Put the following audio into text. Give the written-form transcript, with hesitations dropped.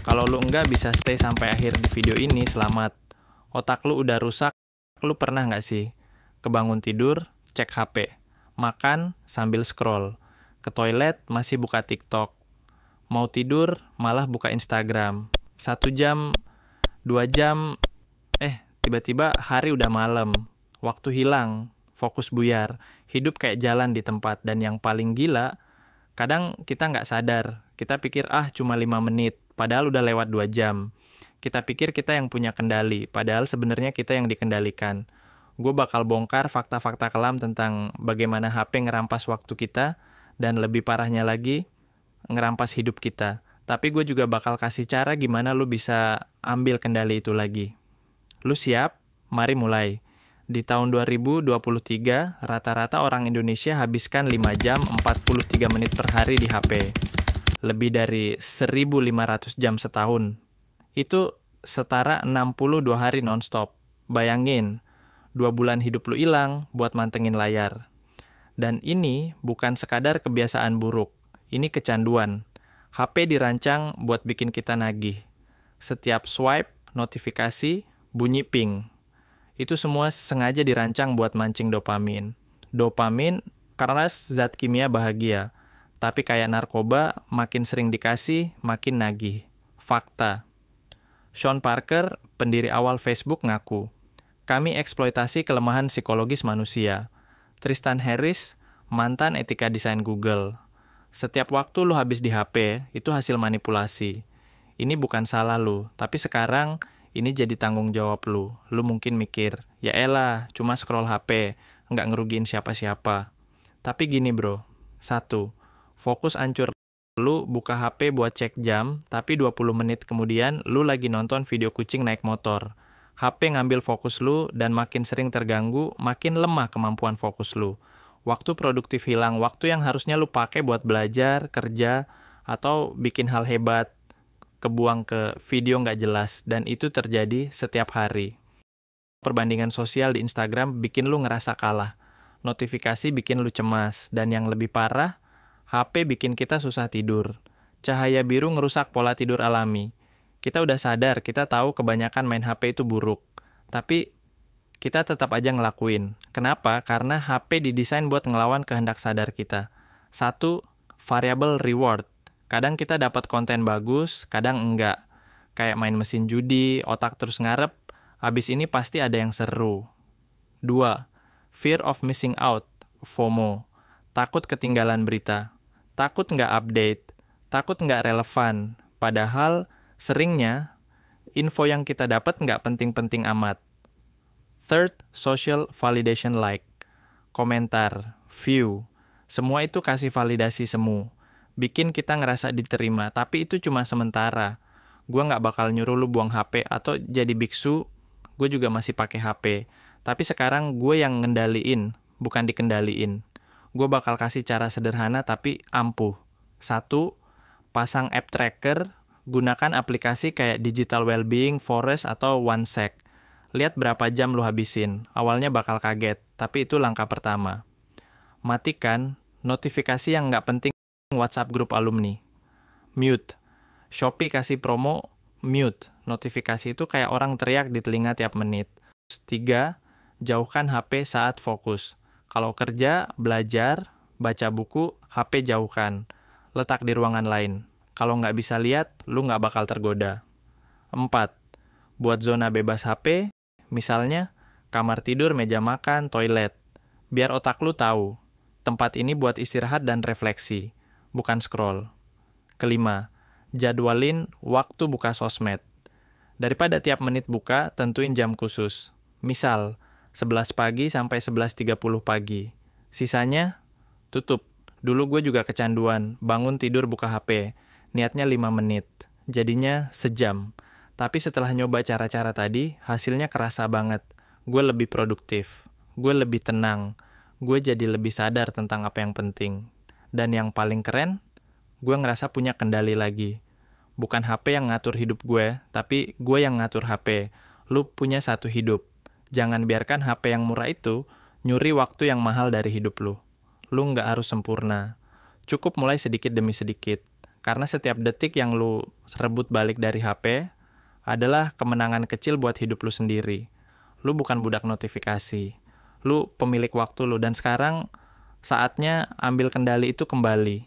Kalau lu enggak bisa stay sampai akhir di video ini, selamat. Otak lu udah rusak, lu pernah nggak sih? Kebangun tidur, cek HP. Makan sambil scroll. Ke toilet, masih buka TikTok. Mau tidur, malah buka Instagram. 1 jam, 2 jam, tiba-tiba hari udah malam. Waktu hilang, fokus buyar. Hidup kayak jalan di tempat. Dan yang paling gila, kadang kita nggak sadar. Kita pikir, cuma 5 menit. Padahal udah lewat 2 jam. Kita pikir kita yang punya kendali. Padahal sebenarnya kita yang dikendalikan. Gue bakal bongkar fakta-fakta kelam tentang bagaimana HP ngerampas waktu kita. Dan lebih parahnya lagi, ngerampas hidup kita. Tapi gue juga bakal kasih cara gimana lu bisa ambil kendali itu lagi. Lu siap? Mari mulai. Di tahun 2023, rata-rata orang Indonesia habiskan 5 jam 43 menit per hari di HP. Lebih dari 1.500 jam setahun. Itu setara 62 hari nonstop. Bayangin, 2 bulan hidup lu hilang buat mantengin layar. Dan ini bukan sekadar kebiasaan buruk. Ini kecanduan. HP dirancang buat bikin kita nagih. Setiap swipe, notifikasi, bunyi ping. Itu semua sengaja dirancang buat mancing dopamin. Dopamin karena zat kimia bahagia. Tapi kayak narkoba, makin sering dikasih, makin nagih. Fakta. Sean Parker, pendiri awal Facebook, ngaku, kami eksploitasi kelemahan psikologis manusia. Tristan Harris, mantan etika desain Google. Setiap waktu lu habis di HP, itu hasil manipulasi. Ini bukan salah lu, tapi sekarang ini jadi tanggung jawab lu. Lu mungkin mikir, ya elah, cuma scroll HP, nggak ngerugiin siapa-siapa. Tapi gini bro, 1, fokus ancur. Lu buka HP buat cek jam, tapi 20 menit kemudian lu lagi nonton video kucing naik motor. HP ngambil fokus lu dan makin sering terganggu, makin lemah kemampuan fokus lu. Waktu produktif hilang, waktu yang harusnya lu pakai buat belajar, kerja, atau bikin hal hebat, kebuang ke video nggak jelas, dan itu terjadi setiap hari. Perbandingan sosial di Instagram bikin lu ngerasa kalah. Notifikasi bikin lu cemas, dan yang lebih parah, HP bikin kita susah tidur. Cahaya biru ngerusak pola tidur alami. Kita udah sadar, kita tahu kebanyakan main HP itu buruk. Tapi kita tetap aja ngelakuin. Kenapa? Karena HP didesain buat ngelawan kehendak sadar kita. 1, variable reward. Kadang kita dapat konten bagus, kadang enggak. Kayak main mesin judi, otak terus ngarep, abis ini pasti ada yang seru. 2, fear of missing out, FOMO. Takut ketinggalan berita. Takut nggak update. Takut nggak relevan. Padahal seringnya info yang kita dapat nggak penting-penting amat. 3, social validation like. Komentar, view. Semua itu kasih validasi semu. Bikin kita ngerasa diterima, tapi itu cuma sementara. Gue nggak bakal nyuruh lu buang HP atau jadi biksu, gue juga masih pakai HP. Tapi sekarang gue yang ngendaliin, bukan dikendaliin. Gue bakal kasih cara sederhana tapi ampuh. 1, pasang app tracker, gunakan aplikasi kayak Digital Wellbeing, Forest, atau OneSec. Lihat berapa jam lu habisin. Awalnya bakal kaget, tapi itu langkah pertama. Matikan notifikasi yang nggak penting WhatsApp grup alumni. Mute. Shopee kasih promo, mute. Notifikasi itu kayak orang teriak di telinga tiap menit. 3, jauhkan HP saat fokus. Kalau kerja, belajar, baca buku, HP jauhkan. Letak di ruangan lain. Kalau nggak bisa lihat, lu nggak bakal tergoda. 4, buat zona bebas HP, misalnya kamar tidur, meja makan, toilet. Biar otak lu tahu, tempat ini buat istirahat dan refleksi, bukan scroll. 5, jadwalin waktu buka sosmed. Daripada tiap menit buka, tentuin jam khusus. Misal, 11 pagi sampai 11.30 pagi. Sisanya, tutup. Dulu gue juga kecanduan, bangun tidur buka HP. Niatnya 5 menit, jadinya sejam. Tapi setelah nyoba cara-cara tadi, hasilnya kerasa banget. Gue lebih produktif, gue lebih tenang, gue jadi lebih sadar tentang apa yang penting. Dan yang paling keren, gue ngerasa punya kendali lagi. Bukan HP yang ngatur hidup gue, tapi gue yang ngatur HP. Lu punya satu hidup. Jangan biarkan HP yang murah itu nyuri waktu yang mahal dari hidup lu. Lu nggak harus sempurna. Cukup mulai sedikit demi sedikit. Karena setiap detik yang lu rebut balik dari HP adalah kemenangan kecil buat hidup lu sendiri. Lu bukan budak notifikasi. Lu pemilik waktu lu, dan sekarang saatnya ambil kendali itu kembali.